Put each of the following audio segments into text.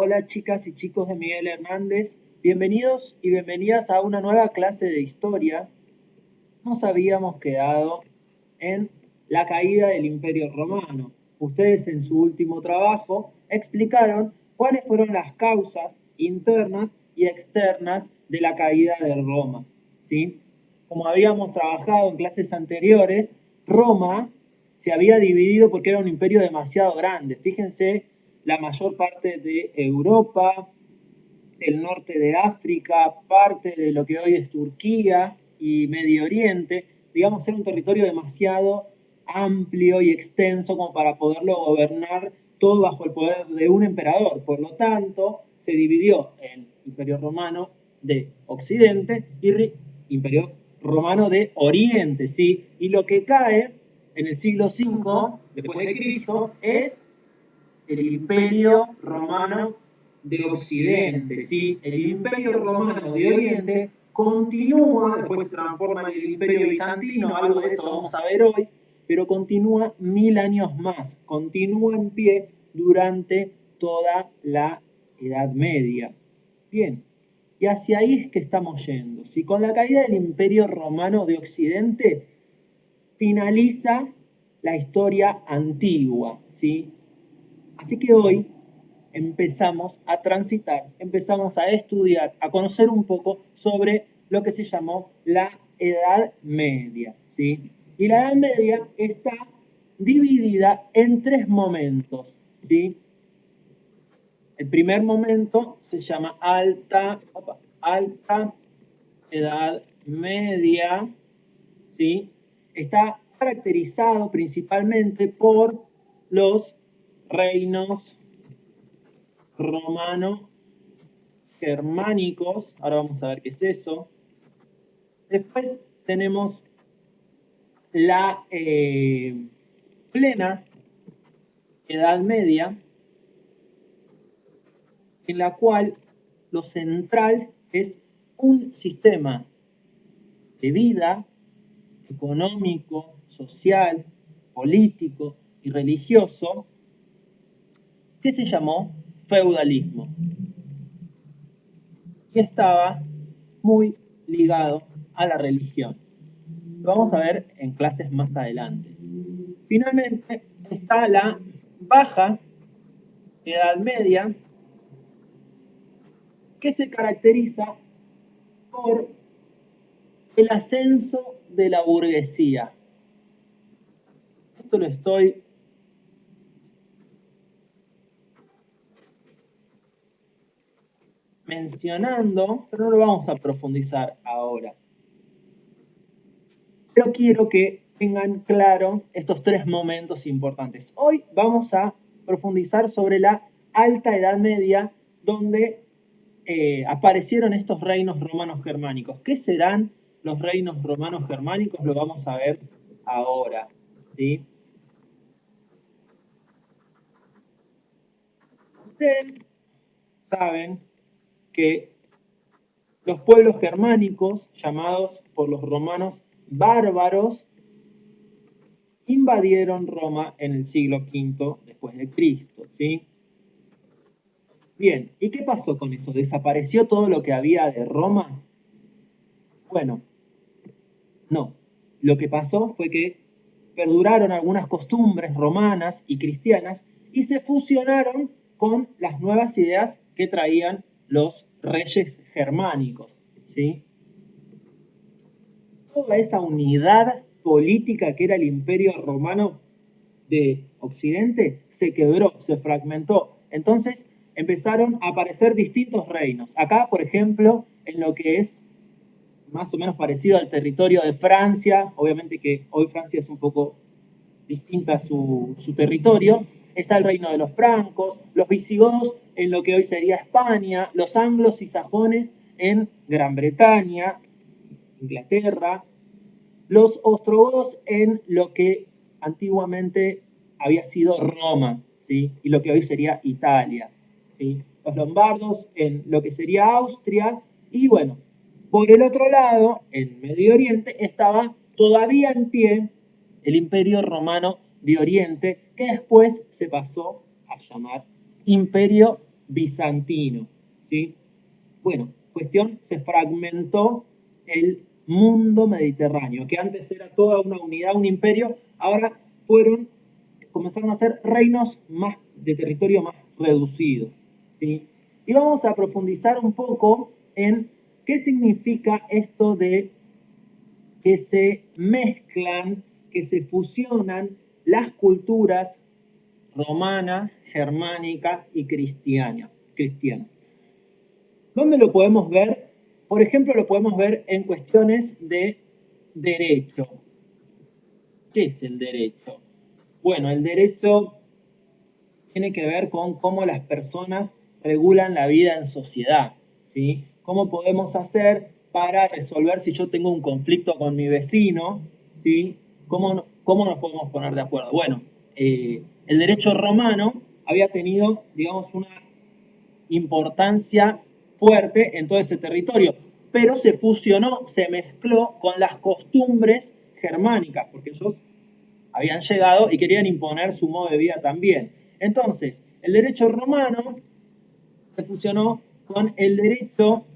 Hola chicas y chicos de Miguel Hernández, bienvenidos y bienvenidas a una nueva clase de historia. Nos habíamos quedado en la caída del Imperio Romano. Ustedes en su último trabajo explicaron cuáles fueron las causas internas y externas de la caída de Roma, ¿sí? Como habíamos trabajado en clases anteriores, Roma se había dividido porque era un imperio demasiado grande. Fíjense, la mayor parte de Europa, el norte de África, parte de lo que hoy es Turquía y Medio Oriente, digamos, era un territorio demasiado amplio y extenso como para poderlo gobernar todo bajo el poder de un emperador. Por lo tanto, se dividió en Imperio Romano de Occidente y Imperio Romano de Oriente, ¿sí? Y lo que cae en el siglo V después de Cristo es el Imperio Romano de Occidente, ¿sí? El Imperio Romano de Oriente continúa, después se transforma en el Imperio Bizantino, algo de eso vamos a ver hoy, pero continúa 1000 años más, continúa en pie durante toda la Edad Media. Bien, y hacia ahí es que estamos yendo. ¿Sí? Con la caída del Imperio Romano de Occidente finaliza la historia antigua, ¿sí? Así que hoy empezamos a transitar, empezamos a estudiar, a conocer un poco sobre lo que se llamó la Edad Media, ¿sí? Y la Edad Media está dividida en tres momentos, ¿sí? El primer momento se llama alta Edad Media, ¿sí? Está caracterizado principalmente por los reinos romano-germánicos. Ahora vamos a ver qué es eso. Después tenemos la plena Edad Media, en la cual lo central es un sistema de vida económico, social, político y religioso que se llamó feudalismo y estaba muy ligado a la religión. Lo vamos a ver en clases más adelante. Finalmente está la baja Edad Media, que se caracteriza por el ascenso de la burguesía. Esto lo estoy mencionando, pero no lo vamos a profundizar ahora. Pero quiero que tengan claro estos tres momentos importantes. Hoy vamos a profundizar sobre la Alta Edad Media, donde aparecieron estos reinos romanos germánicos. ¿Qué serán los reinos romanos germánicos? Lo vamos a ver ahora, ¿sí? Ustedes saben que los pueblos germánicos, llamados por los romanos bárbaros, invadieron Roma en el siglo V después de Cristo, ¿sí? Bien, ¿y qué pasó con eso? ¿Desapareció todo lo que había de Roma? Bueno, no. Lo que pasó fue que perduraron algunas costumbres romanas y cristianas y se fusionaron con las nuevas ideas que traían los reyes germánicos, ¿sí? Toda esa unidad política que era el Imperio Romano de Occidente se quebró, se fragmentó. Entonces empezaron a aparecer distintos reinos. Acá, por ejemplo, en lo que es más o menos parecido al territorio de Francia, obviamente que hoy Francia es un poco distinta su territorio, está el reino de los francos, los visigodos en lo que hoy sería España, los anglos y sajones en Gran Bretaña, Inglaterra, los ostrogodos en lo que antiguamente había sido Roma, ¿sí? Y lo que hoy sería Italia, ¿sí? Los lombardos en lo que sería Austria, y bueno, por el otro lado, en Medio Oriente, estaba todavía en pie el Imperio Romano de Oriente, que después se pasó a llamar Imperio bizantino, ¿sí? Bueno, cuestión, se fragmentó el mundo mediterráneo, que antes era toda una unidad, un imperio, ahora comenzaron a ser reinos más de territorio más reducido, ¿sí? Y vamos a profundizar un poco en qué significa esto de que se mezclan, que se fusionan las culturas romana, germánica y cristiana. ¿Dónde lo podemos ver? Por ejemplo, lo podemos ver en cuestiones de derecho. ¿Qué es el derecho? Bueno, el derecho tiene que ver con cómo las personas regulan la vida en sociedad, ¿sí? ¿Cómo podemos hacer para resolver si yo tengo un conflicto con mi vecino, ¿sí? ¿Cómo nos podemos poner de acuerdo? Bueno, el derecho romano había tenido, digamos, una importancia fuerte en todo ese territorio, pero se fusionó, se mezcló con las costumbres germánicas, porque ellos habían llegado y querían imponer su modo de vida también. Entonces, el derecho romano se fusionó con el derecho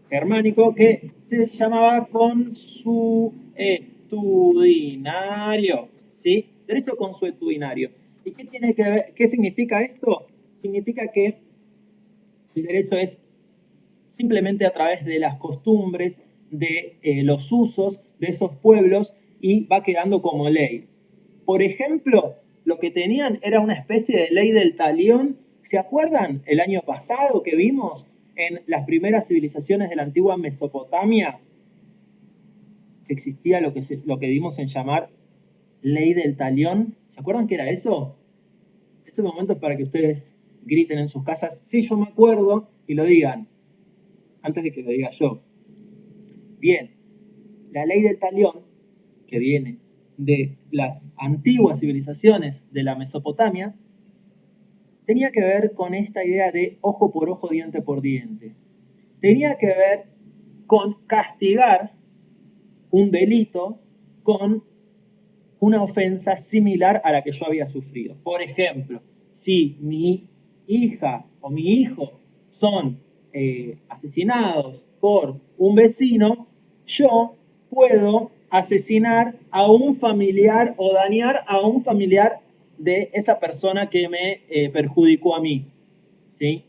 germánico que se llamaba consuetudinario, ¿sí? Derecho consuetudinario. ¿Y qué tiene que ver, qué significa esto? Significa que el derecho es simplemente a través de las costumbres, de los usos de esos pueblos y va quedando como ley. Por ejemplo, lo que tenían era una especie de ley del talión. ¿Se acuerdan el año pasado que vimos en las primeras civilizaciones de la antigua Mesopotamia? Que existía lo que dimos en llamar ley del talión. ¿Se acuerdan qué era eso? Este momento es para que ustedes griten en sus casas, sí, yo me acuerdo, y lo digan, antes de que lo diga yo. Bien, la ley del talión, que viene de las antiguas civilizaciones de la Mesopotamia, tenía que ver con esta idea de ojo por ojo, diente por diente. Tenía que ver con castigar un delito con una ofensa similar a la que yo había sufrido. Por ejemplo, si mi hija o mi hijo son asesinados por un vecino, yo puedo asesinar a un familiar o dañar a un familiar de esa persona que me perjudicó a mí, ¿sí?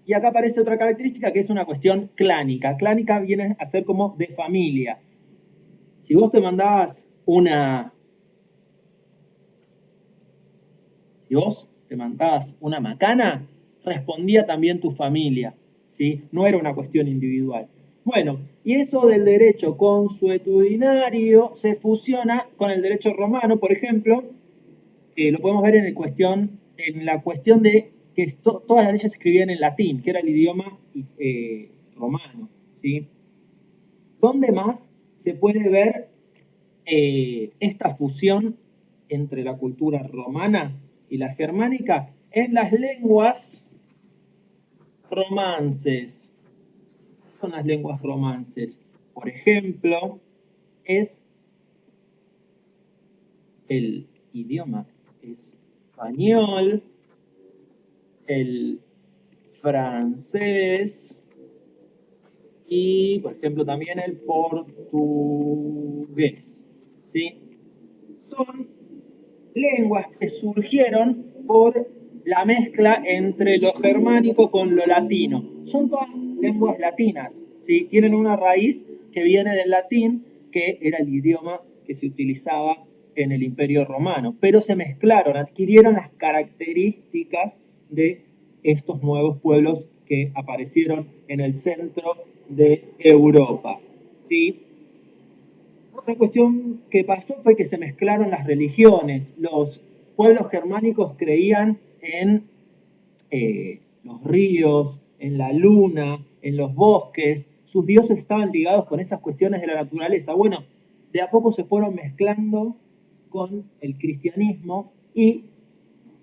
Y acá aparece otra característica que es una cuestión clánica. Clánica viene a ser como de familia. Si vos te mandabas si vos te mandabas una macana, respondía también tu familia, ¿sí? No era una cuestión individual. Bueno, y eso del derecho consuetudinario se fusiona con el derecho romano, por ejemplo, lo podemos ver en la cuestión de que todas las leyes se escribían en latín, que era el idioma romano, ¿sí? ¿Dónde más se puede ver esta fusión entre la cultura romana y la germánica? En las lenguas romances. ¿Qué son las lenguas romances? Por ejemplo, es el idioma español, el francés y, por ejemplo, también el portugués, ¿sí? Son lenguas que surgieron por la mezcla entre lo germánico con lo latino. Son todas lenguas latinas, ¿sí? Tienen una raíz que viene del latín, que era el idioma que se utilizaba en el Imperio Romano, pero se mezclaron, adquirieron las características de estos nuevos pueblos que aparecieron en el centro de Europa, ¿sí? Otra cuestión que pasó fue que se mezclaron las religiones. Los pueblos germánicos creían en los ríos, en la luna, en los bosques. Sus dioses estaban ligados con esas cuestiones de la naturaleza. Bueno, de a poco se fueron mezclando con el cristianismo y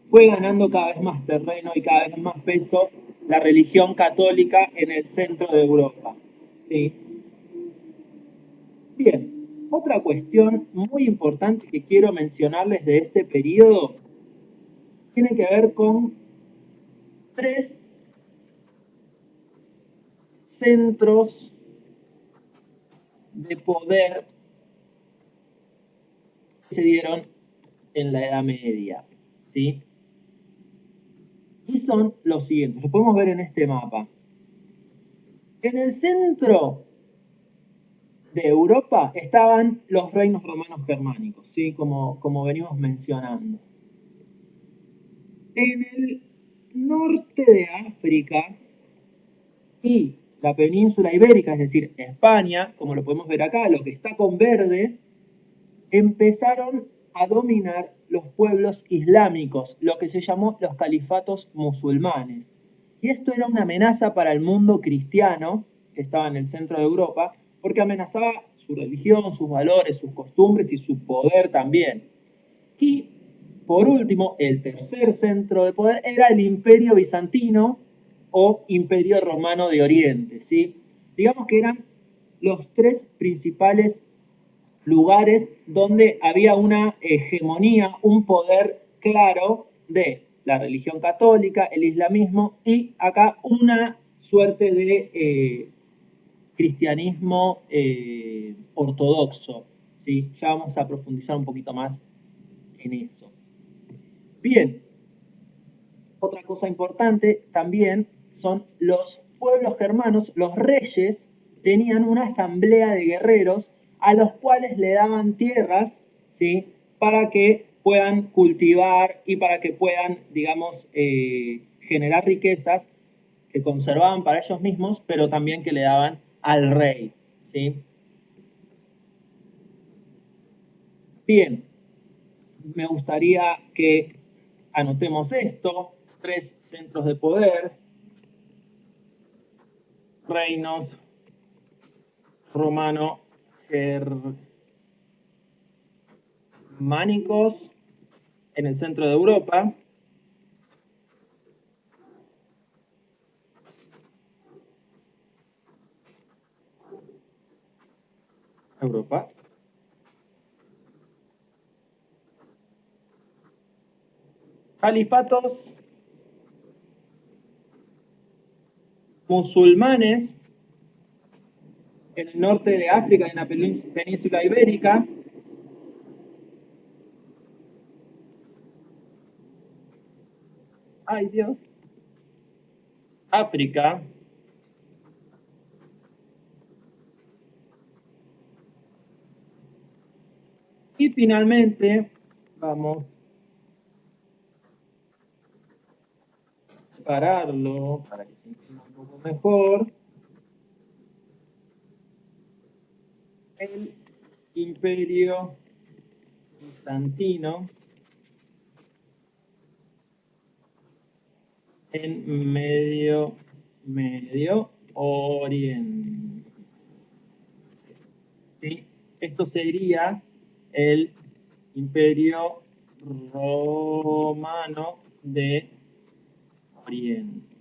fue ganando cada vez más terreno y cada vez más peso la religión católica en el centro de Europa. ¿Sí? Bien, otra cuestión muy importante que quiero mencionarles de este periodo tiene que ver con 3 centros de poder que se dieron en la Edad Media, ¿sí? Y son los siguientes, lo podemos ver en este mapa. En el centro de Europa estaban los reinos romanos germánicos, ¿sí? Como venimos mencionando. En el norte de África y la península ibérica, es decir, España, como lo podemos ver acá, lo que está con verde, empezaron a dominar los pueblos islámicos, lo que se llamó los califatos musulmanes. Y esto era una amenaza para el mundo cristiano, que estaba en el centro de Europa, porque amenazaba su religión, sus valores, sus costumbres y su poder también. Y, por último, el tercer centro de poder era el Imperio Bizantino o Imperio Romano de Oriente, ¿sí? Digamos que eran los 3 principales lugares donde había una hegemonía, un poder claro de la religión católica, el islamismo y acá una suerte de cristianismo ortodoxo. ¿Sí? Ya vamos a profundizar un poquito más en eso. Bien, otra cosa importante también son los pueblos germanos, los reyes tenían una asamblea de guerreros a los cuales le daban tierras, ¿sí? Para que puedan cultivar y para que puedan, digamos, generar riquezas que conservaban para ellos mismos, pero también que le daban al rey, ¿sí? Bien, me gustaría que anotemos esto, 3 centros de poder, reinos romano-germánicos en el centro de Europa. Europa. Califatos musulmanes en el norte de África, en la península ibérica. Ay, Dios. África. Y finalmente, vamos a separarlo para que se entienda un poco mejor. El Imperio Bizantino en Medio Oriente. ¿Sí? Esto sería el Imperio Romano de Oriente.